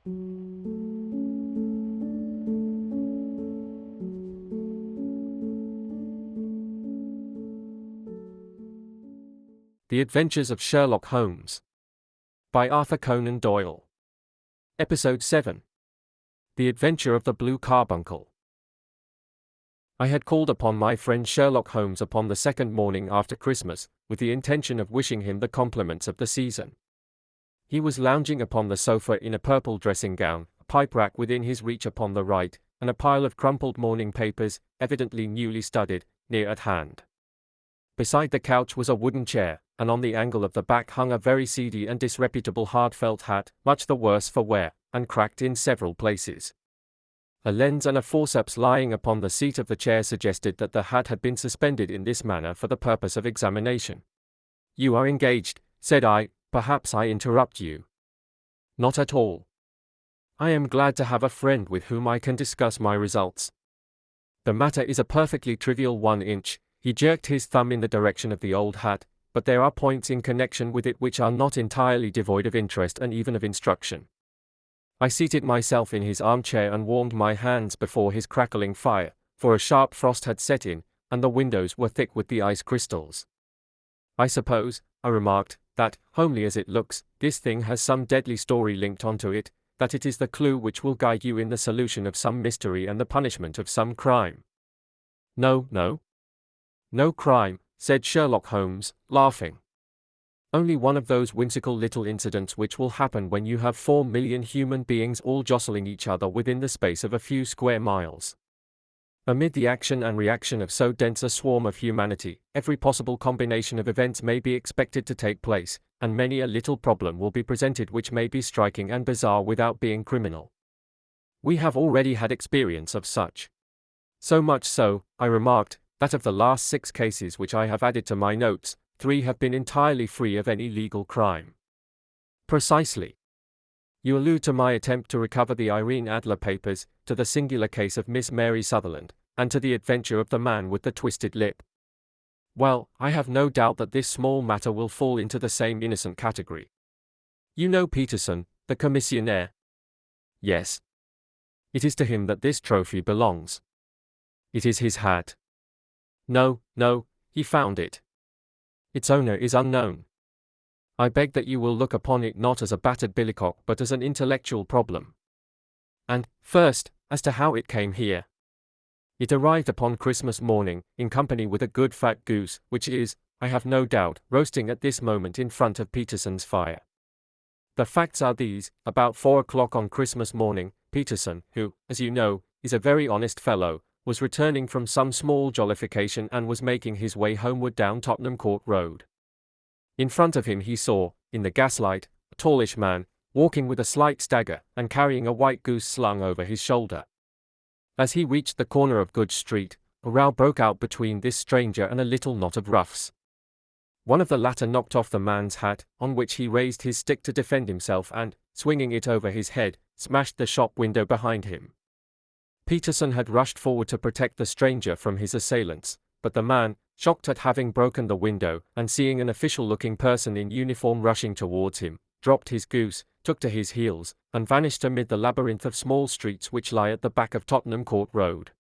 The Adventures of Sherlock Holmes by Arthur Conan Doyle. Episode 7. The Adventure of the Blue Carbuncle. I had called upon my friend Sherlock Holmes upon the second morning after Christmas, with the intention of wishing him the compliments of the season. He was lounging upon the sofa in a purple dressing gown, a pipe rack within his reach upon the right, and a pile of crumpled morning papers, evidently newly studied, near at hand. Beside the couch was a wooden chair, and on the angle of the back hung a very seedy and disreputable hard felt hat, much the worse for wear, and cracked in several places. A lens and a forceps lying upon the seat of the chair suggested that the hat had been suspended in this manner for the purpose of examination. "You are engaged," said I. "Perhaps I interrupt you." "Not at all. I am glad to have a friend with whom I can discuss my results. The matter is a perfectly trivial 1 inch. He jerked his thumb in the direction of the old hat, but there are points in connection with it which are not entirely devoid of interest and even of instruction. I seated myself in his armchair and warmed my hands before his crackling fire, for a sharp frost had set in, and the windows were thick with the ice crystals. "I suppose," I remarked, "that, homely as it looks, this thing has some deadly story linked onto it, that it is the clue which will guide you in the solution of some mystery and the punishment of some crime." "No crime," said Sherlock Holmes, laughing. "Only one of those whimsical little incidents which will happen when you have 4 million human beings all jostling each other within the space of a few square miles. Amid the action and reaction of so dense a swarm of humanity, every possible combination of events may be expected to take place, and many a little problem will be presented which may be striking and bizarre without being criminal. We have already had experience of such. So much so," I remarked, "that of the last 6 cases which I have added to my notes, 3 have been entirely free of any legal crime." "Precisely. You allude to my attempt to recover the Irene Adler papers, to the singular case of Miss Mary Sutherland, and to the adventure of the man with the twisted lip. Well, I have no doubt that this small matter will fall into the same innocent category. You know Peterson, the commissionaire?" "Yes. It is to him that this trophy belongs." "It is his hat." No, he found it. Its owner is unknown. I beg that you will look upon it not as a battered billycock but as an intellectual problem. And, first, as to how it came here. It arrived upon Christmas morning, in company with a good fat goose, which is, I have no doubt, roasting at this moment in front of Peterson's fire. The facts are these: about 4 o'clock on Christmas morning, Peterson, who, as you know, is a very honest fellow, was returning from some small jollification and was making his way homeward down Tottenham Court Road. In front of him he saw, in the gaslight, a tallish man, walking with a slight stagger, and carrying a white goose slung over his shoulder. As he reached the corner of Good Street, a row broke out between this stranger and a little knot of roughs. One of the latter knocked off the man's hat, on which he raised his stick to defend himself and, swinging it over his head, smashed the shop window behind him. Peterson had rushed forward to protect the stranger from his assailants, but the man, shocked at having broken the window, and seeing an official-looking person in uniform rushing towards him, dropped his goose, took to his heels, and vanished amid the labyrinth of small streets which lie at the back of Tottenham Court Road.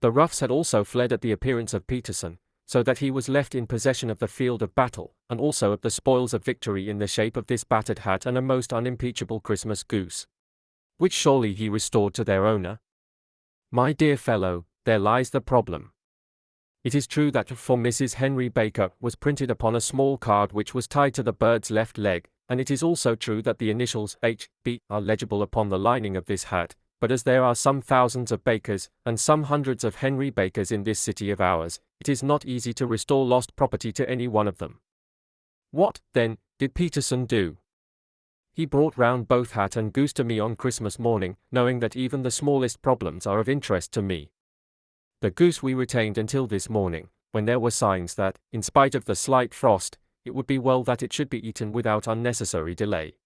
The roughs had also fled at the appearance of Peterson, so that he was left in possession of the field of battle, and also of the spoils of victory in the shape of this battered hat and a most unimpeachable Christmas goose, which surely he restored to their owner. My dear fellow, there lies the problem. It is true that "For Mrs. Henry Baker" was printed upon a small card which was tied to the bird's left leg, and it is also true that the initials H.B. are legible upon the lining of this hat, but as there are some thousands of Bakers, and some hundreds of Henry Bakers in this city of ours, it is not easy to restore lost property to any one of them. What, then, did Peterson do? He brought round both hat and goose to me on Christmas morning, knowing that even the smallest problems are of interest to me. The goose we retained until this morning, when there were signs that, in spite of the slight frost, it would be well that it should be eaten without unnecessary delay.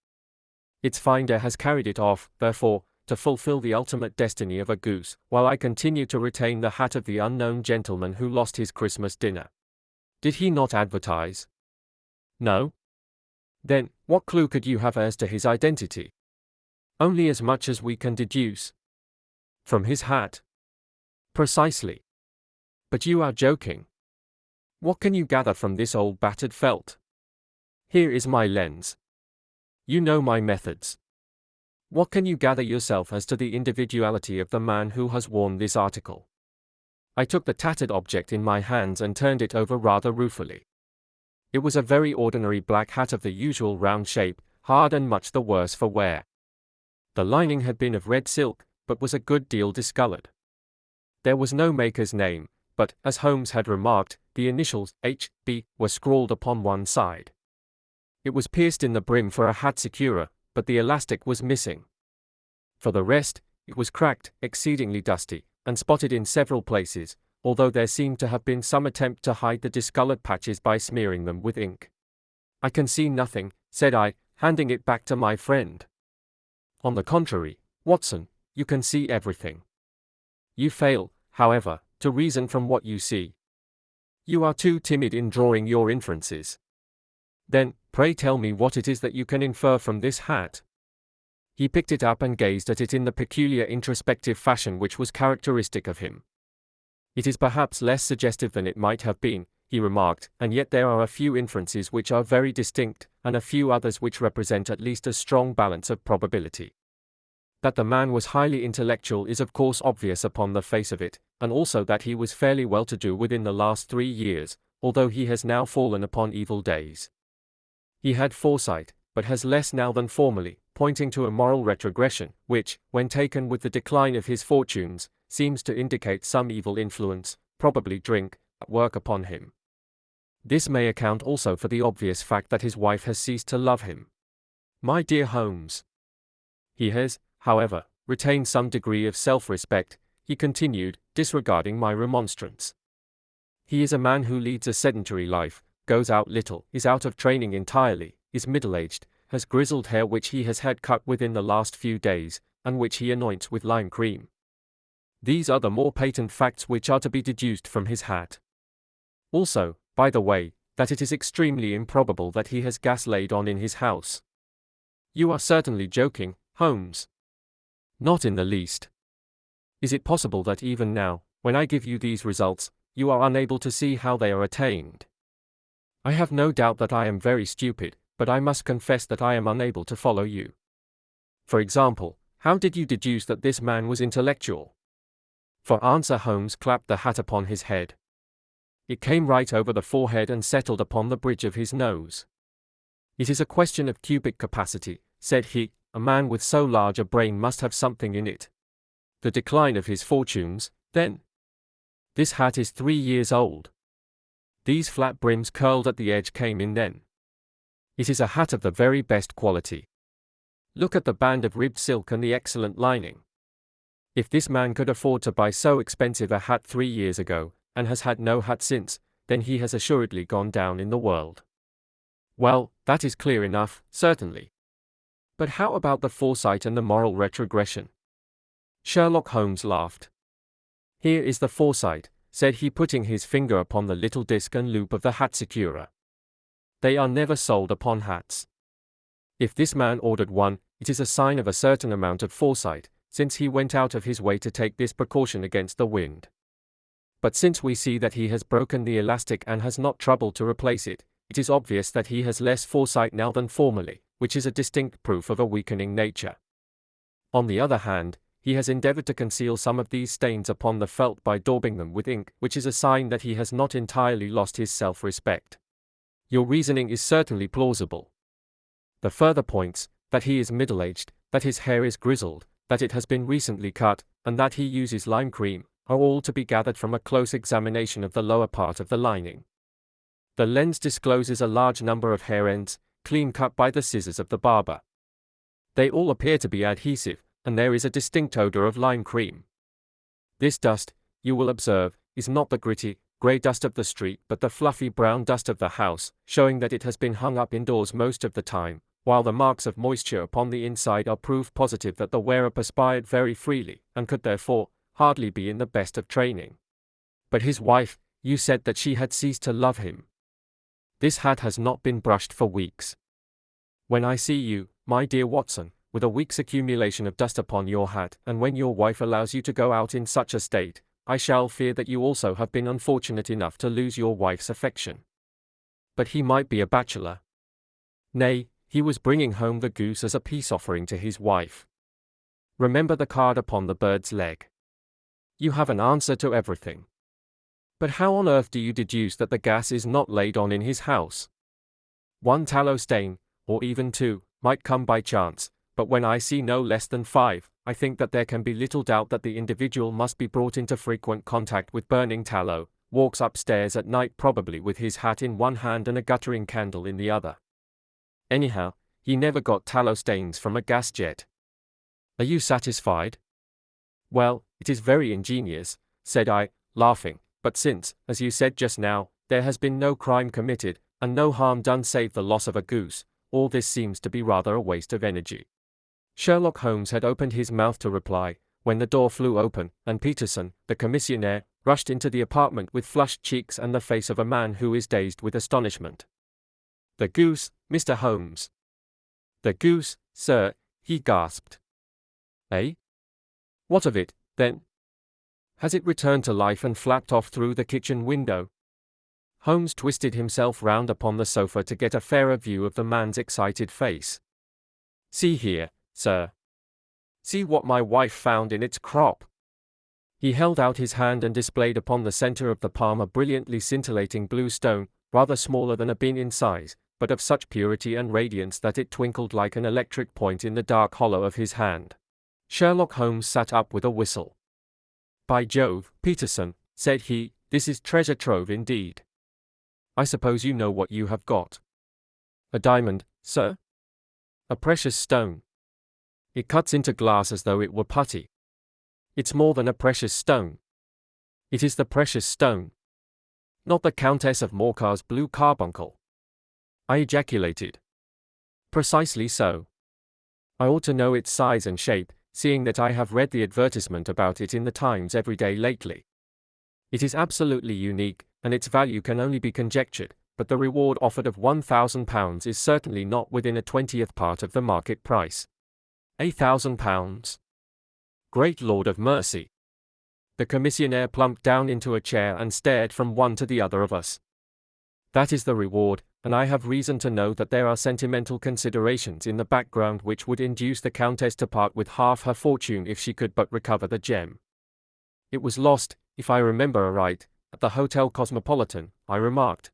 Its finder has carried it off, therefore, to fulfill the ultimate destiny of a goose, while I continue to retain the hat of the unknown gentleman who lost his Christmas dinner. Did he not advertise? No? Then, what clue could you have as to his identity? Only as much as we can deduce. From his hat. Precisely. But you are joking. What can you gather from this old battered felt? Here is my lens. You know my methods. What can you gather yourself as to the individuality of the man who has worn this article? I took the tattered object in my hands and turned it over rather ruefully. It was a very ordinary black hat of the usual round shape, hard and much the worse for wear. The lining had been of red silk, but was a good deal discolored. There was no maker's name, but, as Holmes had remarked, the initials H.B. were scrawled upon one side. It was pierced in the brim for a hat securer, but the elastic was missing. For the rest, it was cracked, exceedingly dusty, and spotted in several places, although there seemed to have been some attempt to hide the discolored patches by smearing them with ink. I can see nothing, said I, handing it back to my friend. On the contrary, Watson, you can see everything. You fail, however, to reason from what you see. You are too timid in drawing your inferences. Then, pray tell me what it is that you can infer from this hat. He picked it up and gazed at it in the peculiar introspective fashion which was characteristic of him. It is perhaps less suggestive than it might have been, he remarked, and yet there are a few inferences which are very distinct, and a few others which represent at least a strong balance of probability. That the man was highly intellectual is of course obvious upon the face of it, and also that he was fairly well-to-do within the last 3 years, although he has now fallen upon evil days. He had foresight, but has less now than formerly, pointing to a moral retrogression, which, when taken with the decline of his fortunes, seems to indicate some evil influence, probably drink, at work upon him. This may account also for the obvious fact that his wife has ceased to love him. My dear Holmes. He has, however, retained some degree of self-respect, he continued, disregarding my remonstrance. He is a man who leads a sedentary life, goes out little, is out of training entirely, is middle-aged, has grizzled hair which he has had cut within the last few days, and which he anoints with lime cream. These are the more patent facts which are to be deduced from his hat. Also, by the way, that it is extremely improbable that he has gas laid on in his house. You are certainly joking, Holmes. Not in the least. Is it possible that even now, when I give you these results, you are unable to see how they are attained? I have no doubt that I am very stupid, but I must confess that I am unable to follow you. For example, how did you deduce that this man was intellectual? For answer Holmes clapped the hat upon his head. It came right over the forehead and settled upon the bridge of his nose. It is a question of cubic capacity, said he. A man with so large a brain must have something in it. The decline of his fortunes, then. This hat is 3 years old. These flat brims curled at the edge came in then. It is a hat of the very best quality. Look at the band of ribbed silk and the excellent lining. If this man could afford to buy so expensive a hat 3 years ago, and has had no hat since, then he has assuredly gone down in the world. Well, that is clear enough, certainly. But how about the foresight and the moral retrogression? Sherlock Holmes laughed. Here is the foresight, said he, putting his finger upon the little disc and loop of the hat securer. They are never sold upon hats. If this man ordered one, it is a sign of a certain amount of foresight, since he went out of his way to take this precaution against the wind. But since we see that he has broken the elastic and has not troubled to replace it, it is obvious that he has less foresight now than formerly, which is a distinct proof of a weakening nature. On the other hand, he has endeavored to conceal some of these stains upon the felt by daubing them with ink, which is a sign that he has not entirely lost his self-respect. Your reasoning is certainly plausible. The further points, that he is middle-aged, that his hair is grizzled, that it has been recently cut, and that he uses lime cream, are all to be gathered from a close examination of the lower part of the lining. The lens discloses a large number of hair ends, clean cut by the scissors of the barber. They all appear to be adhesive, and there is a distinct odor of lime cream. This dust, you will observe, is not the gritty, grey dust of the street but the fluffy brown dust of the house, showing that it has been hung up indoors most of the time, while the marks of moisture upon the inside are proof positive that the wearer perspired very freely, and could therefore hardly be in the best of training. But his wife, you said that she had ceased to love him. This hat has not been brushed for weeks. When I see you, my dear Watson, with a week's accumulation of dust upon your hat, and when your wife allows you to go out in such a state, I shall fear that you also have been unfortunate enough to lose your wife's affection. But he might be a bachelor. Nay, he was bringing home the goose as a peace offering to his wife. Remember the card upon the bird's leg. You have an answer to everything. But how on earth do you deduce that the gas is not laid on in his house? One tallow stain, or even two, might come by chance, but when I see no less than 5, I think that there can be little doubt that the individual must be brought into frequent contact with burning tallow, walks upstairs at night probably with his hat in one hand and a guttering candle in the other. Anyhow, he never got tallow stains from a gas jet. Are you satisfied? Well, it is very ingenious, said I, laughing, but since, as you said just now, there has been no crime committed, and no harm done save the loss of a goose, all this seems to be rather a waste of energy. Sherlock Holmes had opened his mouth to reply, when the door flew open, and Peterson, the commissionaire, rushed into the apartment with flushed cheeks and the face of a man who is dazed with astonishment. The goose, Mr. Holmes. The goose, sir, he gasped. Eh? What of it, then? Has it returned to life and flapped off through the kitchen window? Holmes twisted himself round upon the sofa to get a fairer view of the man's excited face. See here, sir. See what my wife found in its crop. He held out his hand and displayed upon the center of the palm a brilliantly scintillating blue stone, rather smaller than a pin in size, but of such purity and radiance that it twinkled like an electric point in the dark hollow of his hand. Sherlock Holmes sat up with a whistle. By Jove, Peterson, said he, this is treasure trove indeed. I suppose you know what you have got. A diamond, sir? A precious stone. It cuts into glass as though it were putty. It's more than a precious stone. It is the precious stone. Not the Countess of Morcar's blue carbuncle. I ejaculated. Precisely so. I ought to know its size and shape, seeing that I have read the advertisement about it in the Times every day lately. It is absolutely unique, and its value can only be conjectured, but the reward offered of £1,000 is certainly not within a 20th part of the market price. £1,000? Great Lord of mercy! The commissionaire plumped down into a chair and stared from one to the other of us. That is the reward, and I have reason to know that there are sentimental considerations in the background which would induce the Countess to part with half her fortune if she could but recover the gem. It was lost, if I remember aright, at the Hotel Cosmopolitan, I remarked.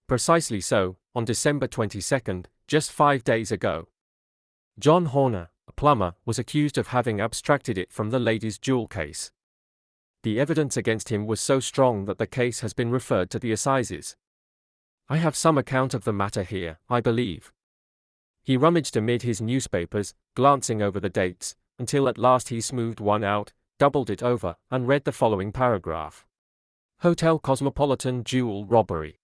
Precisely so, on December 22nd, just 5 days ago. John Horner, a plumber, was accused of having abstracted it from the lady's jewel case. The evidence against him was so strong that the case has been referred to the assizes. I have some account of the matter here, I believe. He rummaged amid his newspapers, glancing over the dates, until at last he smoothed one out, doubled it over, and read the following paragraph. Hotel Cosmopolitan jewel robbery.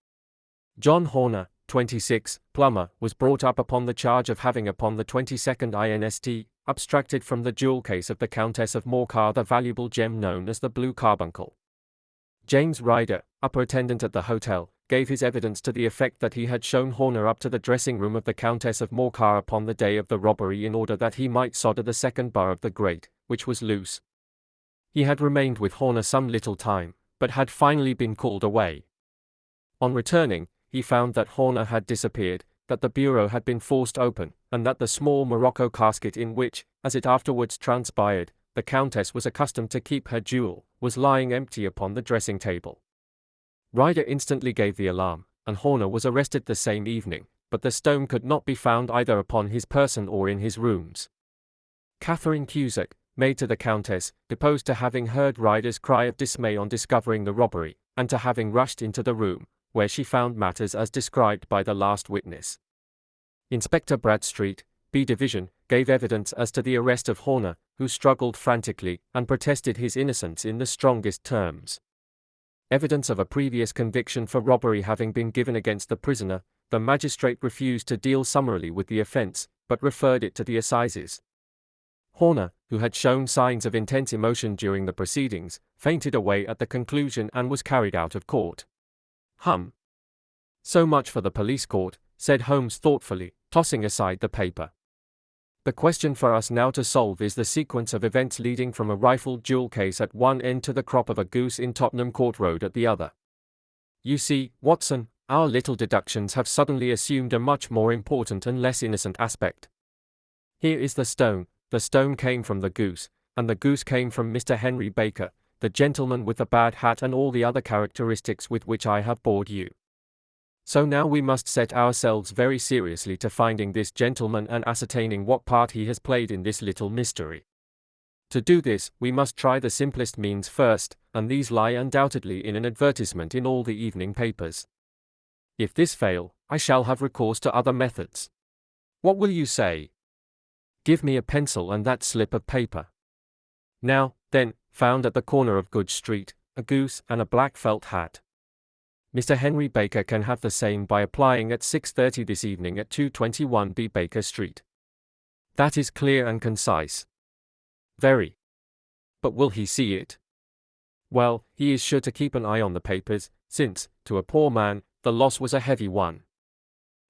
John Horner, 26, plumber, was brought up upon the charge of having upon the 22nd inst. Abstracted from the jewel case of the Countess of Morcar the valuable gem known as the blue carbuncle. James Ryder, upper attendant at the hotel, gave his evidence to the effect that he had shown Horner up to the dressing room of the Countess of Morcar upon the day of the robbery in order that he might solder the second bar of the grate, which was loose. He had remained with Horner some little time, but had finally been called away. On returning, he found that Horner had disappeared, that the bureau had been forced open, and that the small morocco casket in which, as it afterwards transpired, the Countess was accustomed to keep her jewel, was lying empty upon the dressing table. Ryder instantly gave the alarm, and Horner was arrested the same evening, but the stone could not be found either upon his person or in his rooms. Catherine Cusack, maid to the Countess, deposed to having heard Ryder's cry of dismay on discovering the robbery, and to having rushed into the room, where she found matters as described by the last witness. Inspector Bradstreet, B Division, gave evidence as to the arrest of Horner, who struggled frantically, and protested his innocence in the strongest terms. Evidence of a previous conviction for robbery having been given against the prisoner, the magistrate refused to deal summarily with the offence, but referred it to the assizes. Horner, who had shown signs of intense emotion during the proceedings, fainted away at the conclusion and was carried out of court. So much for the police court, said Holmes thoughtfully, tossing aside the paper. The question for us now to solve is the sequence of events leading from a rifled jewel case at one end to the crop of a goose in Tottenham Court Road at the other. You see, Watson, our little deductions have suddenly assumed a much more important and less innocent aspect. Here is the stone came from the goose, and the goose came from Mr. Henry Baker, the gentleman with the bad hat and all the other characteristics with which I have bored you. So now we must set ourselves very seriously to finding this gentleman and ascertaining what part he has played in this little mystery. To do this, we must try the simplest means first, and these lie undoubtedly in an advertisement in all the evening papers. If this fail, I shall have recourse to other methods. What will you say? Give me a pencil and that slip of paper. Now, then, found at the corner of Good Street, a goose and a black felt hat. Mr. Henry Baker can have the same by applying at 6:30 this evening at 221 B Baker Street. That is clear and concise. Very. But will he see it? Well, he is sure to keep an eye on the papers, since, to a poor man, the loss was a heavy one.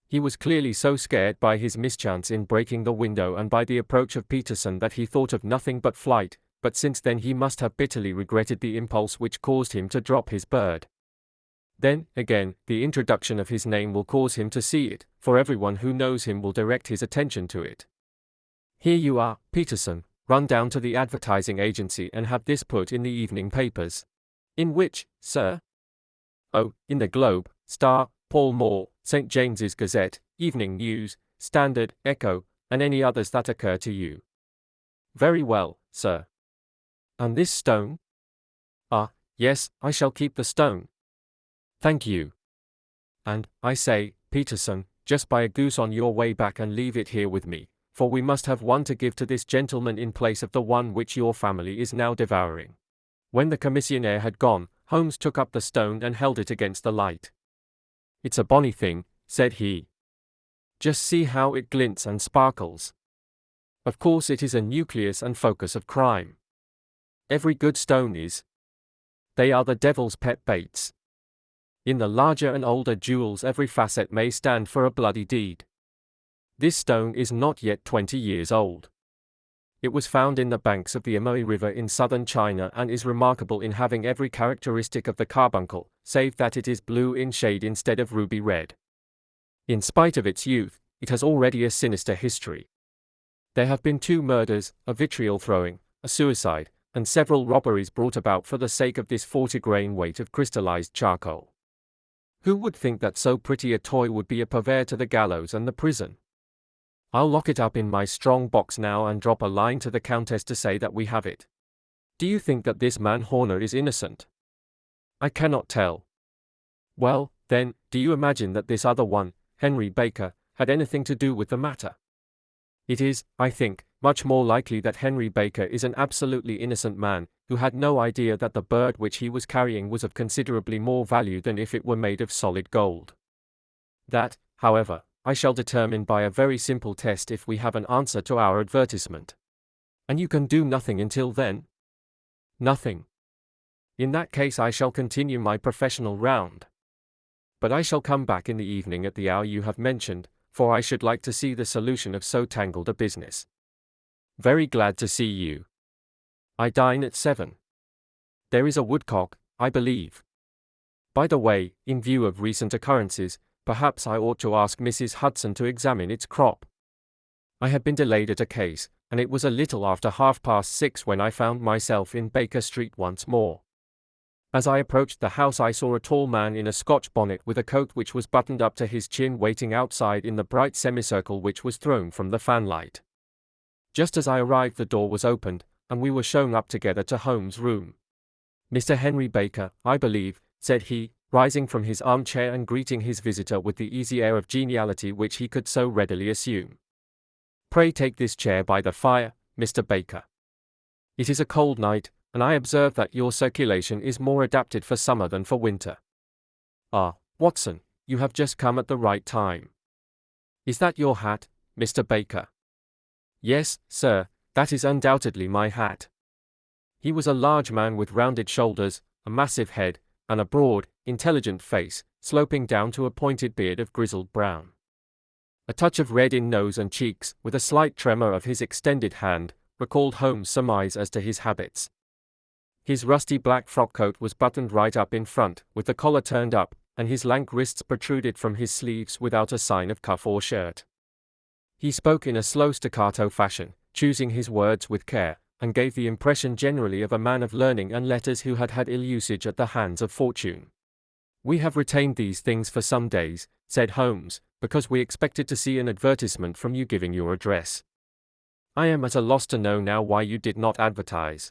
He was clearly so scared by his mischance in breaking the window and by the approach of Peterson that he thought of nothing but flight, but since then he must have bitterly regretted the impulse which caused him to drop his bird. Then, again, the introduction of his name will cause him to see it, for everyone who knows him will direct his attention to it. Here you are, Peterson, run down to the advertising agency and have this put in the evening papers. In which, sir? Oh, in the Globe, Star, Pall Mall, St. James's Gazette, Evening News, Standard, Echo, and any others that occur to you. Very well, sir. And this stone? Ah, yes, I shall keep the stone. Thank you. And, I say, Peterson, just buy a goose on your way back and leave it here with me, for we must have one to give to this gentleman in place of the one which your family is now devouring. When the commissionaire had gone, Holmes took up the stone and held it against the light. It's a bonny thing, said he. Just see how it glints and sparkles. Of course it is a nucleus and focus of crime. Every good stone is. They are the devil's pet baits. In the larger and older jewels every facet may stand for a bloody deed. This stone is not yet 20 years old. It was found in the banks of the Amoy River in southern China and is remarkable in having every characteristic of the carbuncle, save that it is blue in shade instead of ruby red. In spite of its youth, it has already a sinister history. There have been 2 murders, a vitriol throwing, a suicide, and several robberies brought about for the sake of this 40-grain weight of crystallized charcoal. Who would think that so pretty a toy would be a purveyor to the gallows and the prison? I'll lock it up in my strong box now and drop a line to the Countess to say that we have it. Do you think that this man Horner is innocent? I cannot tell. Well, then, do you imagine that this other one, Henry Baker, had anything to do with the matter? It is, I think, much more likely that Henry Baker is an absolutely innocent man, who had no idea that the bird which he was carrying was of considerably more value than if it were made of solid gold. That, however, I shall determine by a very simple test if we have an answer to our advertisement. And you can do nothing until then? Nothing. In that case I shall continue my professional round. But I shall come back in the evening at the hour you have mentioned, for I should like to see the solution of so tangled a business. Very glad to see you. I dine at 7. There is a woodcock, I believe. By the way, in view of recent occurrences, perhaps I ought to ask Mrs. Hudson to examine its crop. I had been delayed at a case, and it was a little after 6:30 when I found myself in Baker Street once more. As I approached the house I saw a tall man in a Scotch bonnet with a coat which was buttoned up to his chin waiting outside in the bright semicircle which was thrown from the fanlight. Just as I arrived the door was opened, and we were shown up together to Holmes' room. Mr. Henry Baker, I believe, said he, rising from his armchair and greeting his visitor with the easy air of geniality which he could so readily assume. Pray take this chair by the fire, Mr. Baker. It is a cold night, and I observe that your circulation is more adapted for summer than for winter. Ah, Watson, you have just come at the right time. Is that your hat, Mr. Baker? Yes, sir, that is undoubtedly my hat. He was a large man with rounded shoulders, a massive head, and a broad, intelligent face, sloping down to a pointed beard of grizzled brown. a touch of red in nose and cheeks, with a slight tremor of his extended hand, recalled Holmes' surmise as to his habits. His rusty black frock coat was buttoned right up in front, with the collar turned up, and his lank wrists protruded from his sleeves without a sign of cuff or shirt. He spoke in a slow staccato fashion, choosing his words with care, and gave the impression generally of a man of learning and letters who had had ill usage at the hands of fortune. "We have retained these things for some days," said Holmes, "because we expected to see an advertisement from you giving your address. I am at a loss to know now why you did not advertise."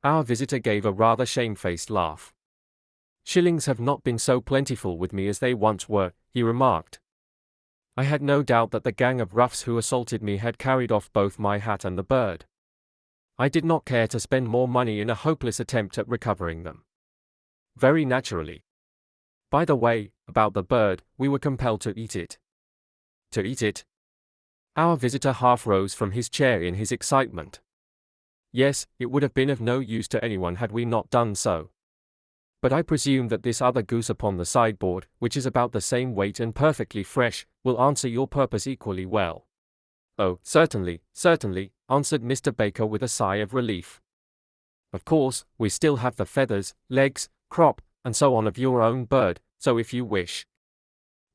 Our visitor gave a rather shamefaced laugh. "Shillings have not been so plentiful with me as they once were," he remarked. "I had no doubt that the gang of roughs who assaulted me had carried off both my hat and the bird. I did not care to spend more money in a hopeless attempt at recovering them. Very naturally. By the way, about the bird, we were compelled to eat it." "To eat it?" Our visitor half rose from his chair in his excitement. "Yes, it would have been of no use to anyone had we not done so. But I presume that this other goose upon the sideboard, which is about the same weight and perfectly fresh, will answer your purpose equally well." "Oh, certainly, certainly," answered Mr. Baker with a sigh of relief. "Of course, we still have the feathers, legs, crop, and so on of your own bird, so if you wish—"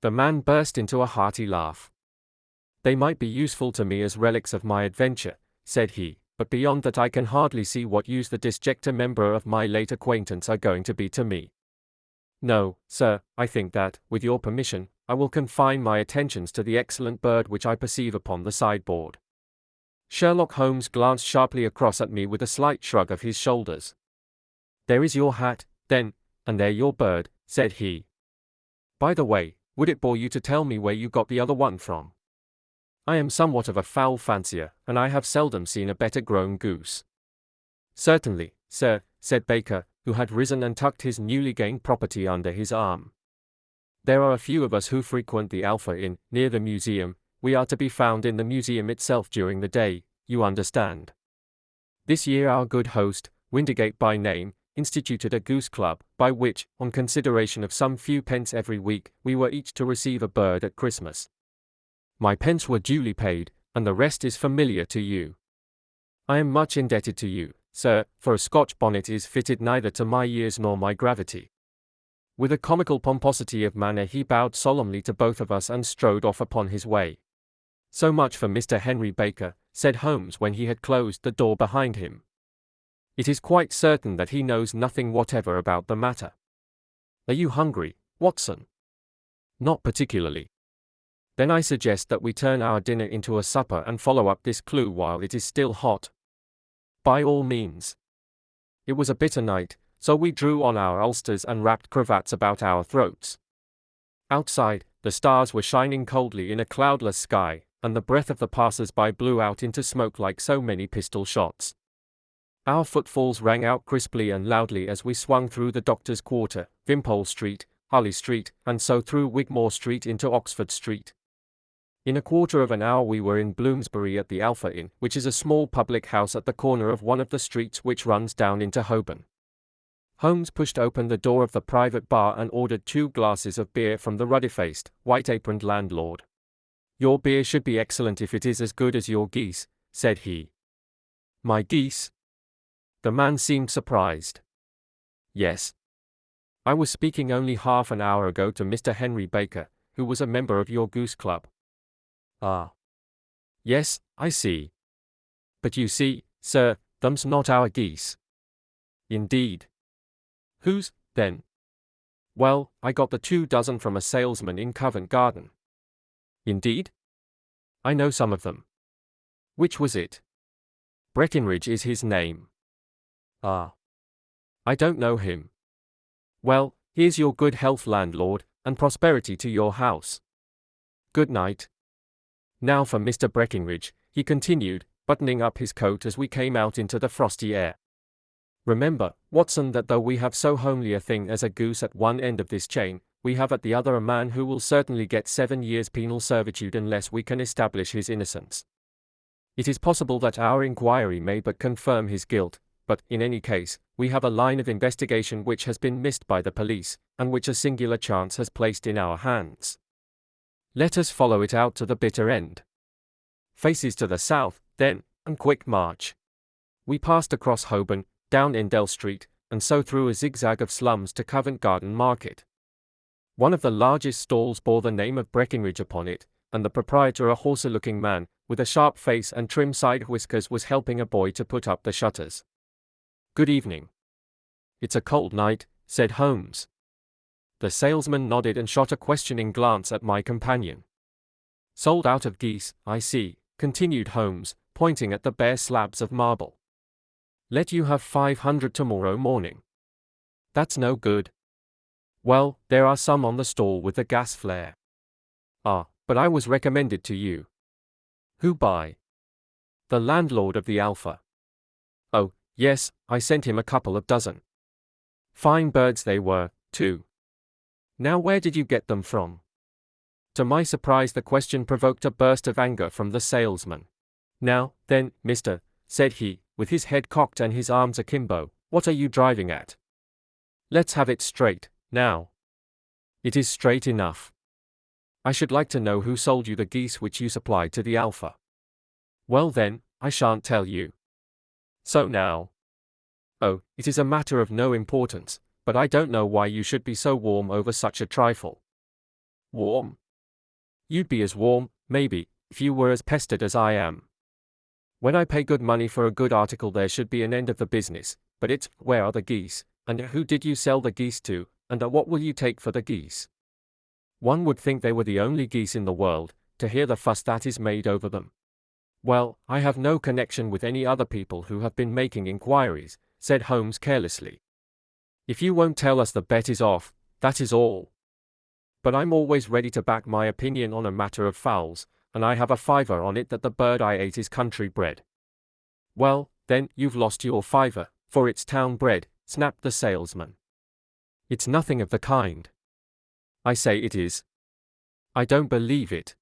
The man burst into a hearty laugh. "They might be useful to me as relics of my adventure," said he, "but beyond that I can hardly see what use the disjecta member of my late acquaintance are going to be to me. No, sir, I think that, with your permission, I will confine my attentions to the excellent bird which I perceive upon the sideboard." Sherlock Holmes glanced sharply across at me with a slight shrug of his shoulders. "There is your hat, then, and there your bird," said he. "By the way, would it bore you to tell me where you got the other one from? I am somewhat of a fowl fancier, and I have seldom seen a better grown goose." "Certainly, sir," said Baker, who had risen and tucked his newly gained property under his arm. "There are a few of us who frequent the Alpha Inn, near the museum. We are to be found in the museum itself during the day, you understand. This year our good host, Windigate by name, instituted a goose club, by which, on consideration of some few pence every week, we were each to receive a bird at Christmas. My pence were duly paid, and the rest is familiar to you. I am much indebted to you, sir, for a Scotch bonnet is fitted neither to my years nor my gravity." With a comical pomposity of manner he bowed solemnly to both of us and strode off upon his way. "So much for Mr. Henry Baker," said Holmes when he had closed the door behind him. "It is quite certain that he knows nothing whatever about the matter. Are you hungry, Watson?" "Not particularly." "Then I suggest that we turn our dinner into a supper and follow up this clue while it is still hot." "By all means." It was a bitter night, so we drew on our ulsters and wrapped cravats about our throats. Outside, the stars were shining coldly in a cloudless sky, and the breath of the passers-by blew out into smoke like so many pistol shots. Our footfalls rang out crisply and loudly as we swung through the Doctor's Quarter, Wimpole Street, Harley Street, and so through Wigmore Street into Oxford Street. In a quarter of an hour we were in Bloomsbury at the Alpha Inn, which is a small public house at the corner of one of the streets which runs down into Holborn. Holmes pushed open the door of the private bar and ordered 2 glasses of beer from the ruddy-faced, white-aproned landlord. "Your beer should be excellent if it is as good as your geese," said he. "My geese?" The man seemed surprised. "Yes. I was speaking only half an hour ago to Mr. Henry Baker, who was a member of your goose club." "Ah. Yes, I see. But you see, sir, them's not our geese." "Indeed. Whose, then?" "Well, I got the 2 dozen from a salesman in Covent Garden." "Indeed? I know some of them." "Which was it?" "Breckinridge is his name." "Ah. I don't know him." "Well, here's your good health, landlord, and prosperity to your house. Good night. Now for Mr. Breckinridge," he continued, buttoning up his coat as we came out into the frosty air. "Remember, Watson, that though we have so homely a thing as a goose at one end of this chain, we have at the other a man who will certainly get 7 years penal servitude unless we can establish his innocence. It is possible that our inquiry may but confirm his guilt, but, in any case, we have a line of investigation which has been missed by the police, and which a singular chance has placed in our hands. Let us follow it out to the bitter end. Faces to the south, then, and quick march. We passed across Holborn, down Endell Street, and so through a zigzag of slums to Covent Garden Market. One of the largest stalls bore the name of Breckinridge upon it, and the proprietor, a horsey-looking man, with a sharp face and trim side whiskers, was helping a boy to put up the shutters. "Good evening." "It's a cold night," said Holmes. The salesman nodded and shot a questioning glance at my companion. "Sold out of geese, I see," continued Holmes, pointing at the bare slabs of marble. "Let you have 500 tomorrow morning." "That's no good." "Well, there are some on the stall with the gas flare." "Ah, but I was recommended to you." "Who by?" "The landlord of the Alpha." "Oh, yes, I sent him a couple of dozen. Fine birds they were, too." "Now where did you get them from?" To my surprise, the question provoked a burst of anger from the salesman. "Now, then, mister," said he, with his head cocked and his arms akimbo, "what are you driving at? Let's have it straight, now." "It is straight enough. I should like to know who sold you the geese which you supplied to the Alpha." "Well then, I shan't tell you." "So now." "Oh, it is a matter of no importance, but I don't know why you should be so warm over such a trifle." "Warm? You'd be as warm, maybe, if you were as pestered as I am. When I pay good money for a good article there should be an end of the business, but it's, where are the geese, and who did you sell the geese to, and what will you take for the geese? One would think they were the only geese in the world, to hear the fuss that is made over them." "Well, I have no connection with any other people who have been making inquiries," said Holmes carelessly. "If you won't tell us, the bet is off, that is all. But I'm always ready to back my opinion on a matter of fowls, and I have a fiver on it that the bird I ate is country bred." "Well, then, you've lost your fiver, for it's town bred," snapped the salesman. "It's nothing of the kind." "I say it is." "I don't believe it.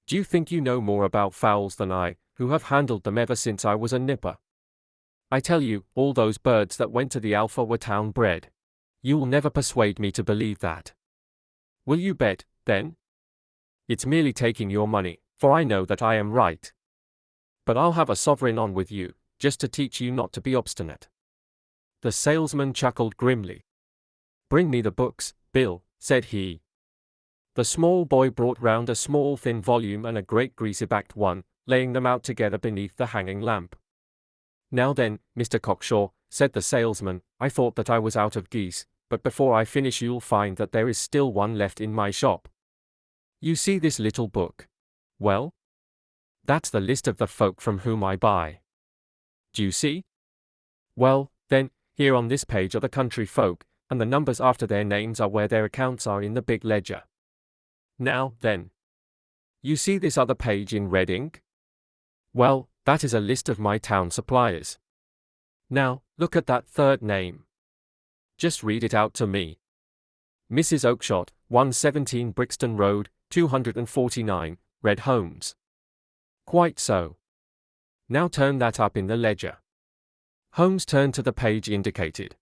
Do you think you know more about fowls than I, who have handled them ever since I was a nipper? I tell you, all those birds that went to the Alpha were town bred. You'll never persuade me to believe that." "Will you bet, then?" "It's merely taking your money, for I know that I am right. But I'll have a sovereign on with you, just to teach you not to be obstinate." The salesman chuckled grimly. "Bring me the books, Bill," said he. The small boy brought round a small thin volume and a great greasy-backed one, laying them out together beneath the hanging lamp. "Now then, Mr. Cockshaw," said the salesman, "I thought that I was out of geese, but before I finish you'll find that there is still one left in my shop. You see this little book? Well, that's the list of the folk from whom I buy. Do you see? Well, then, here on this page are the country folk, and the numbers after their names are where their accounts are in the big ledger. Now, then, you see this other page in red ink? Well, that is a list of my town suppliers. Now, look at that third name. Just read it out to me. Mrs. Oakshott, 117 Brixton Road, 249, read Holmes. "Quite so. Now turn that up in the ledger." Holmes turned to the page indicated.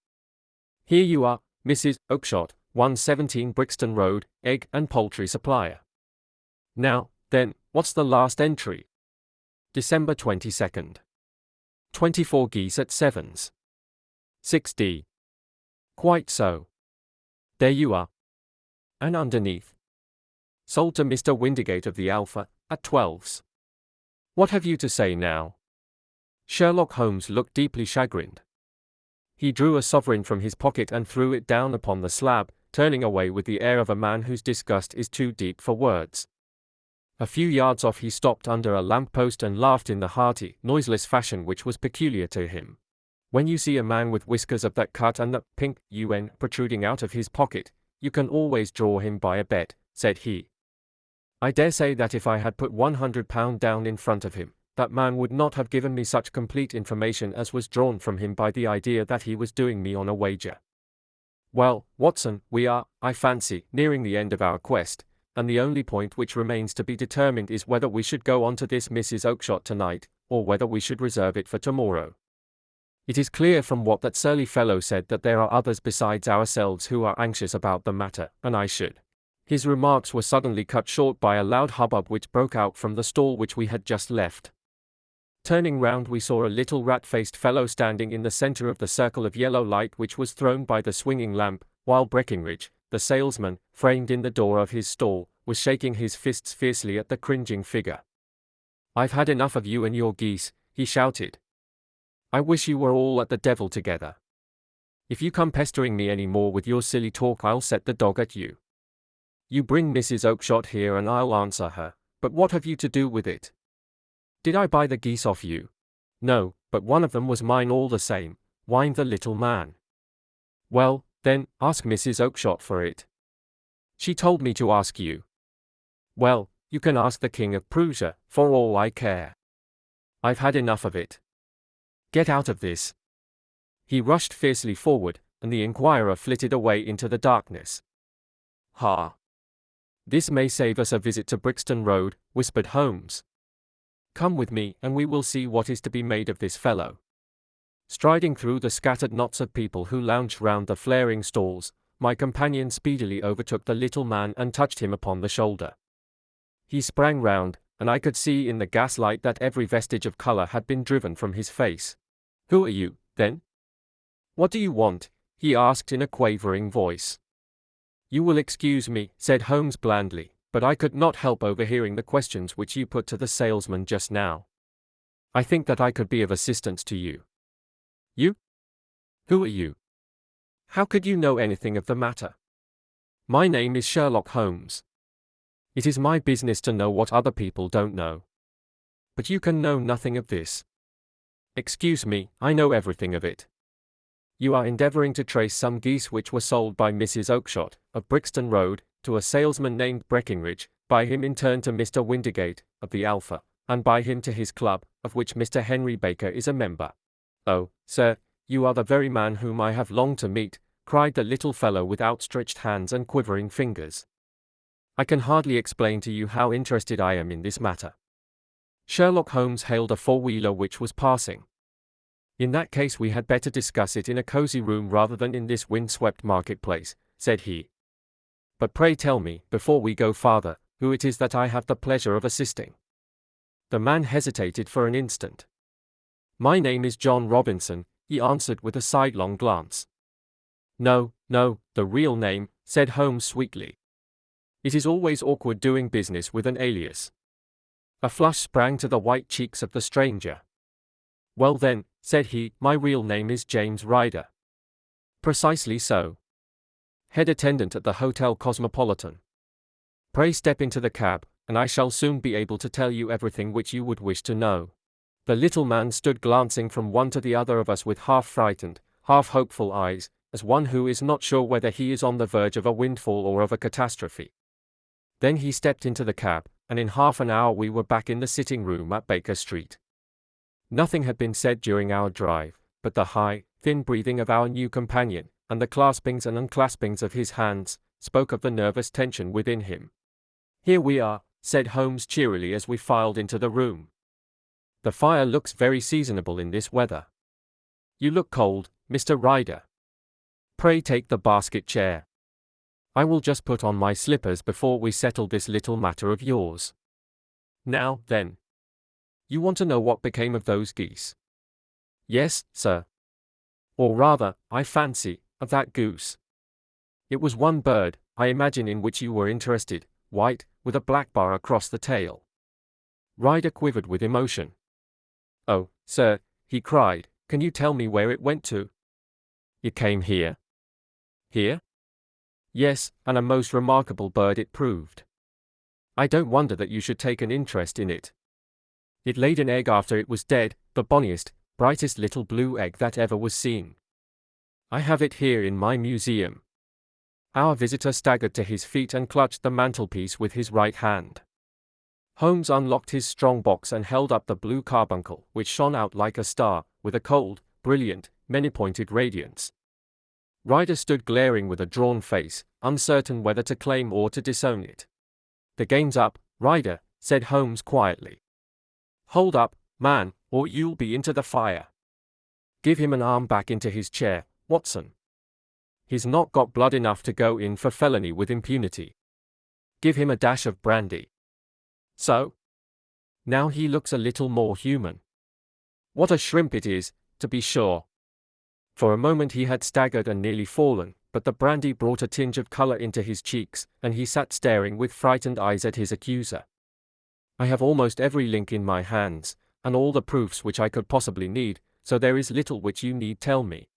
"Here you are, Mrs. Oakshott, 117 Brixton Road, egg and poultry supplier. Now, then, what's the last entry? December 22nd. 24 geese at Sevens. 6D. Quite so. There you are. And underneath? Sold to Mr. Windigate of the Alpha, at 12s. What have you to say now?" Sherlock Holmes looked deeply chagrined. He drew a sovereign from his pocket and threw it down upon the slab, turning away with the air of a man whose disgust is too deep for words. A few yards off he stopped under a lamp-post and laughed in the hearty, noiseless fashion which was peculiar to him. When you see a man with whiskers of that cut and the pink UN protruding out of his pocket, you can always draw him by a bet, said he. I dare say that if I had put £100 down in front of him, that man would not have given me such complete information as was drawn from him by the idea that he was doing me on a wager. Well, Watson, we are, I fancy, nearing the end of our quest, and the only point which remains to be determined is whether we should go on to this Mrs. Oakshott tonight, or whether we should reserve it for tomorrow. It is clear from what that surly fellow said that there are others besides ourselves who are anxious about the matter, and I should. His remarks were suddenly cut short by a loud hubbub which broke out from the stall which we had just left. Turning round, we saw a little rat-faced fellow standing in the centre of the circle of yellow light which was thrown by the swinging lamp, while Breckinridge, the salesman, framed in the door of his stall, was shaking his fists fiercely at the cringing figure. "I've had enough of you and your geese," he shouted. "I wish you were all at the devil together. If you come pestering me any more with your silly talk, I'll set the dog at you. You bring Mrs. Oakshott here and I'll answer her, but what have you to do with it? Did I buy the geese off you? No, but one of them was mine all the same," whined the little man. "Well, then, ask Mrs. Oakshott for it. She told me to ask you." "Well, you can ask the King of Prussia, for all I care. I've had enough of it. Get out of this." He rushed fiercely forward, and the inquirer flitted away into the darkness. "Ha! This may save us a visit to Brixton Road," whispered Holmes. "Come with me, and we will see what is to be made of this fellow." Striding through the scattered knots of people who lounged round the flaring stalls, my companion speedily overtook the little man and touched him upon the shoulder. He sprang round, and I could see in the gaslight that every vestige of colour had been driven from his face. "Who are you, then? What do you want?" he asked in a quavering voice. "You will excuse me," said Holmes blandly, "but I could not help overhearing the questions which you put to the salesman just now. I think that I could be of assistance to you." "You? Who are you? How could you know anything of the matter?" "My name is Sherlock Holmes. It is my business to know what other people don't know. But you can know nothing of this." "Excuse me, I know everything of it. You are endeavouring to trace some geese which were sold by Mrs. Oakshott, of Brixton Road, to a salesman named Breckinridge, by him in turn to Mr. Wintergate, of the Alpha, and by him to his club, of which Mr. Henry Baker is a member." "Oh, sir, you are the very man whom I have longed to meet," cried the little fellow with outstretched hands and quivering fingers. "I can hardly explain to you how interested I am in this matter." Sherlock Holmes hailed a four-wheeler which was passing. "In that case we had better discuss it in a cosy room rather than in this wind-swept marketplace," said he. "But pray tell me, before we go farther, who it is that I have the pleasure of assisting." The man hesitated for an instant. "My name is John Robinson," he answered with a sidelong glance. No, the real name," said Holmes sweetly. "It is always awkward doing business with an alias." A flush sprang to the white cheeks of the stranger. "Well then," said he, "my real name is James Ryder." "Precisely so. Head attendant at the Hotel Cosmopolitan. Pray step into the cab, and I shall soon be able to tell you everything which you would wish to know." The little man stood glancing from one to the other of us with half-frightened, half-hopeful eyes, as one who is not sure whether he is on the verge of a windfall or of a catastrophe. Then he stepped into the cab, and in half an hour we were back in the sitting-room at Baker Street. Nothing had been said during our drive, but the high, thin breathing of our new companion, and the claspings and unclaspings of his hands, spoke of the nervous tension within him. "Here we are," said Holmes cheerily as we filed into the room. "The fire looks very seasonable in this weather. You look cold, Mr. Ryder. Pray take the basket chair. I will just put on my slippers before we settle this little matter of yours. Now, then. You want to know what became of those geese?" "Yes, sir. Or rather, I fancy, of that goose. It was one bird, I imagine, in which you were interested, white, with a black bar across the tail." Ryder quivered with emotion. "Oh, sir," he cried, "can you tell me where it went to?" "It came here." "Here?" "Yes, and a most remarkable bird it proved. I don't wonder that you should take an interest in it. It laid an egg after it was dead, the bonniest, brightest little blue egg that ever was seen. I have it here in my museum." Our visitor staggered to his feet and clutched the mantelpiece with his right hand. Holmes unlocked his strong box and held up the blue carbuncle, which shone out like a star, with a cold, brilliant, many-pointed radiance. Ryder stood glaring with a drawn face, uncertain whether to claim or to disown it. "The game's up, Ryder," said Holmes quietly. "Hold up, man, or you'll be into the fire. Give him an arm back into his chair, Watson. He's not got blood enough to go in for felony with impunity." Give him a dash of brandy. So? Now he looks a little more human. What a shrimp it is, to be sure. For a moment he had staggered and nearly fallen, but the brandy brought a tinge of color into his cheeks, and he sat staring with frightened eyes at his accuser. I have almost every link in my hands, and all the proofs which I could possibly need, so there is little which you need tell me.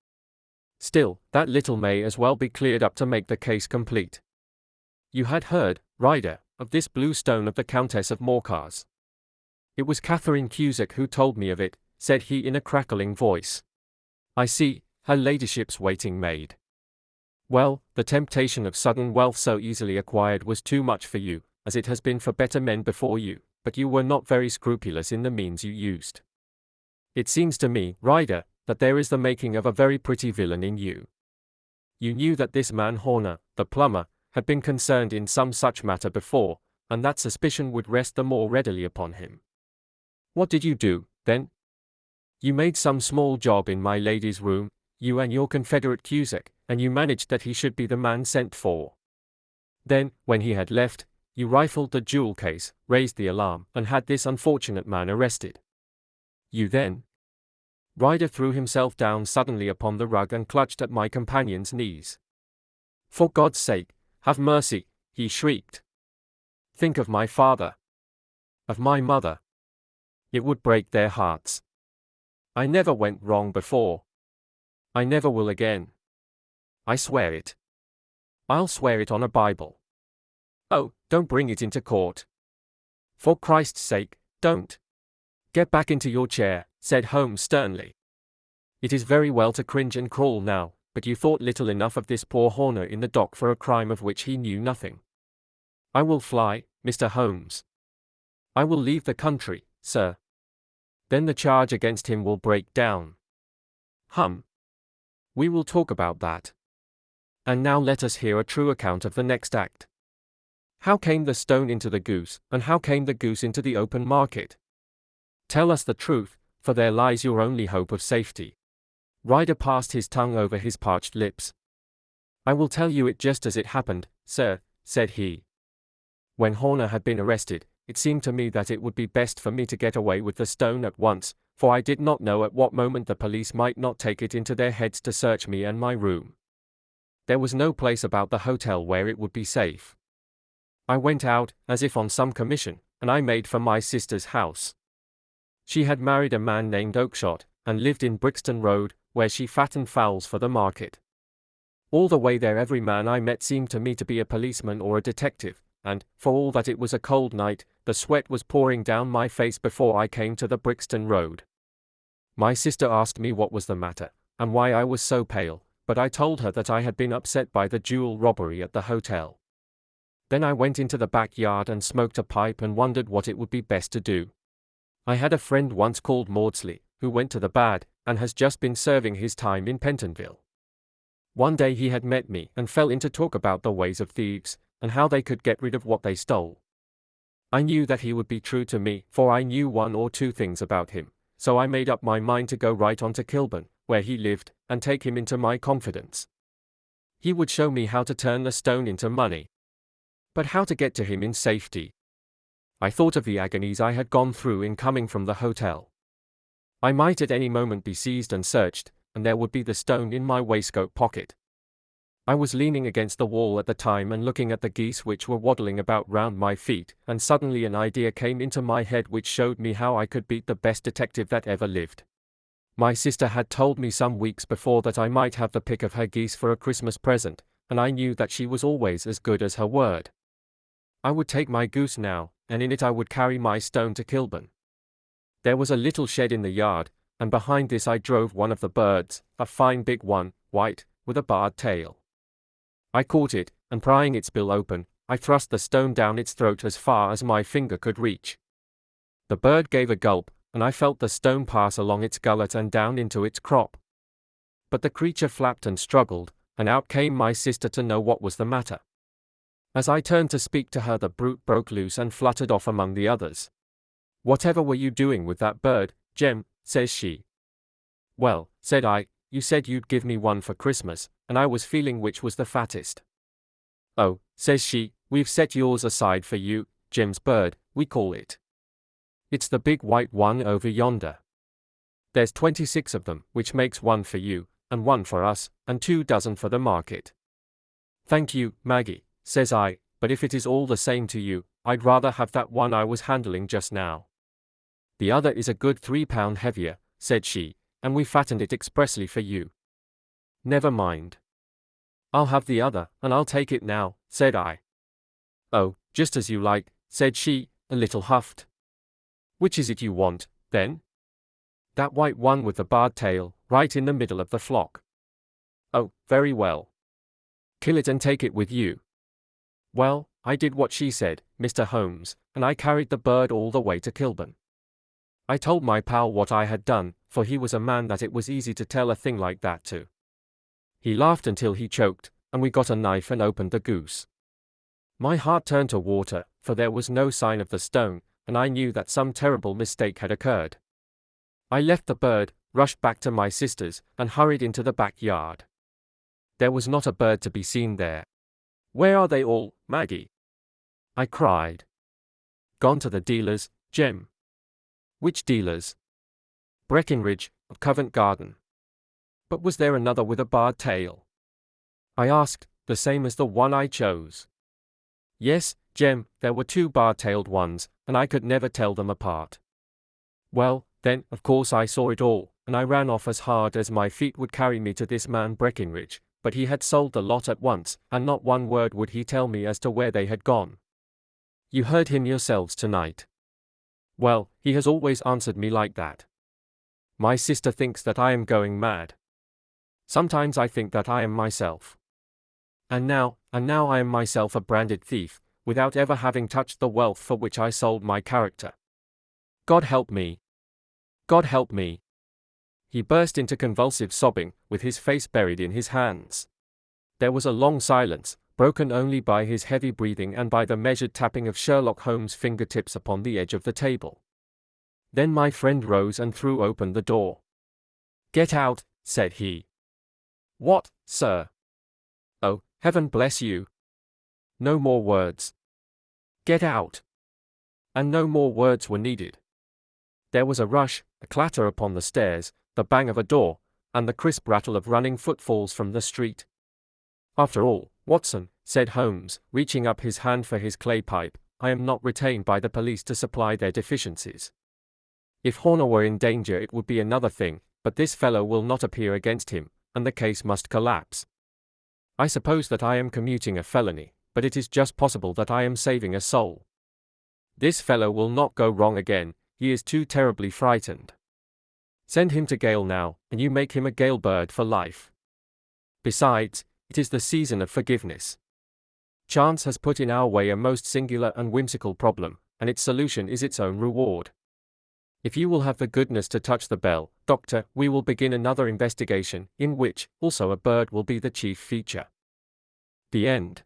Still, that little may as well be cleared up to make the case complete. You had heard, Ryder, of this blue stone of the Countess of Morcar's. It was Catherine Cusack who told me of it, said he in a crackling voice. I see, her ladyship's waiting maid. Well, the temptation of sudden wealth so easily acquired was too much for you, as it has been for better men before you, but you were not very scrupulous in the means you used. It seems to me, Ryder, that there is the making of a very pretty villain in you. You knew that this man Horner, the plumber, had been concerned in some such matter before, and that suspicion would rest the more readily upon him. What did you do, then? You made some small job in my lady's room, you and your confederate Cusack, and you managed that he should be the man sent for. Then, when he had left, you rifled the jewel case, raised the alarm, and had this unfortunate man arrested. You then? Ryder threw himself down suddenly upon the rug and clutched at my companion's knees. For God's sake, have mercy, he shrieked. Think of my father. Of my mother. It would break their hearts. I never went wrong before. I never will again. I swear it. I'll swear it on a Bible. Oh, don't bring it into court. For Christ's sake, don't. Get back into your chair, said Holmes sternly. It is very well to cringe and crawl now, but you thought little enough of this poor Horner in the dock for a crime of which he knew nothing. I will fly, Mr. Holmes. I will leave the country, sir. Then the charge against him will break down. We will talk about that. And now let us hear a true account of the next act. How came the stone into the goose, and how came the goose into the open market? Tell us the truth, for there lies your only hope of safety. Ryder passed his tongue over his parched lips. I will tell you it just as it happened, sir, said he. When Horner had been arrested, it seemed to me that it would be best for me to get away with the stone at once, for I did not know at what moment the police might not take it into their heads to search me and my room. There was no place about the hotel where it would be safe. I went out, as if on some commission, and I made for my sister's house. She had married a man named Oakshott, and lived in Brixton Road, where she fattened fowls for the market. All the way there every man I met seemed to me to be a policeman or a detective, and, for all that it was a cold night, the sweat was pouring down my face before I came to the Brixton Road. My sister asked me what was the matter, and why I was so pale, but I told her that I had been upset by the jewel robbery at the hotel. Then I went into the backyard and smoked a pipe and wondered what it would be best to do. I had a friend once called Maudsley, who went to the bad, and has just been serving his time in Pentonville. One day he had met me and fell into talk about the ways of thieves, and how they could get rid of what they stole. I knew that he would be true to me, for I knew one or two things about him, so I made up my mind to go right on to Kilburn, where he lived, and take him into my confidence. He would show me how to turn the stone into money. But how to get to him in safety? I thought of the agonies I had gone through in coming from the hotel. I might at any moment be seized and searched, and there would be the stone in my waistcoat pocket. I was leaning against the wall at the time and looking at the geese which were waddling about round my feet, and suddenly an idea came into my head which showed me how I could beat the best detective that ever lived. My sister had told me some weeks before that I might have the pick of her geese for a Christmas present, and I knew that she was always as good as her word. I would take my goose now, and in it I would carry my stone to Kilburn. There was a little shed in the yard, and behind this I drove one of the birds, a fine big one, white, with a barred tail. I caught it, and prying its bill open, I thrust the stone down its throat as far as my finger could reach. The bird gave a gulp, and I felt the stone pass along its gullet and down into its crop. But the creature flapped and struggled, and out came my sister to know what was the matter. As I turned to speak to her, the brute broke loose and fluttered off among the others. "Whatever were you doing with that bird, Jem?" says she. "Well," said I, "you said you'd give me one for Christmas, and I was feeling which was the fattest." "Oh," says she, we've set yours aside for you, Jim's bird, we call it. It's the big white one over yonder. There's 26 of them, which makes one for you, and one for us, and 24 for the market. Thank you, Maggie, says I, but if it is all the same to you, I'd rather have that one I was handling just now. The other is a good 3 pound heavier, said she, and we fattened it expressly for you. Never mind. I'll have the other, and I'll take it now, said I. Oh, just as you like, said she, a little huffed. Which is it you want, then? That white one with the barred tail, right in the middle of the flock. Oh, very well. Kill it and take it with you. Well, I did what she said, Mr. Holmes, and I carried the bird all the way to Kilburn. I told my pal what I had done, for he was a man that it was easy to tell a thing like that to. He laughed until he choked, and we got a knife and opened the goose. My heart turned to water, for there was no sign of the stone, and I knew that some terrible mistake had occurred. I left the bird, rushed back to my sister's, and hurried into the backyard. There was not a bird to be seen there. Where are they all, Maggie? I cried. Gone to the dealers, Jem. Which dealers? Breckinridge, of Covent Garden. But was there another with a barred tail? I asked, the same as the one I chose. Yes, Jem, there were 2 bar-tailed ones, and I could never tell them apart. Well, then, of course I saw it all, and I ran off as hard as my feet would carry me to this man Breckinridge, but he had sold the lot at once, and not one word would he tell me as to where they had gone. You heard him yourselves tonight. Well, he has always answered me like that. My sister thinks that I am going mad. Sometimes I think that I am myself. And now I am myself a branded thief, without ever having touched the wealth for which I sold my character. God help me! God help me! He burst into convulsive sobbing, with his face buried in his hands. There was a long silence, broken only by his heavy breathing and by the measured tapping of Sherlock Holmes' fingertips upon the edge of the table. Then my friend rose and threw open the door. Get out, said he. What, sir? Oh, heaven bless you! No more words. Get out! And no more words were needed. There was a rush, a clatter upon the stairs, the bang of a door, and the crisp rattle of running footfalls from the street. After all, Watson, said Holmes, reaching up his hand for his clay pipe, I am not retained by the police to supply their deficiencies. If Horner were in danger it would be another thing, but this fellow will not appear against him, and the case must collapse. I suppose that I am commuting a felony, but it is just possible that I am saving a soul. This fellow will not go wrong again, he is too terribly frightened. Send him to gaol now, and you make him a gaol bird for life. Besides, it is the season of forgiveness. Chance has put in our way a most singular and whimsical problem, and its solution is its own reward. If you will have the goodness to touch the bell, Doctor, we will begin another investigation, in which, also a bird will be the chief feature. The end.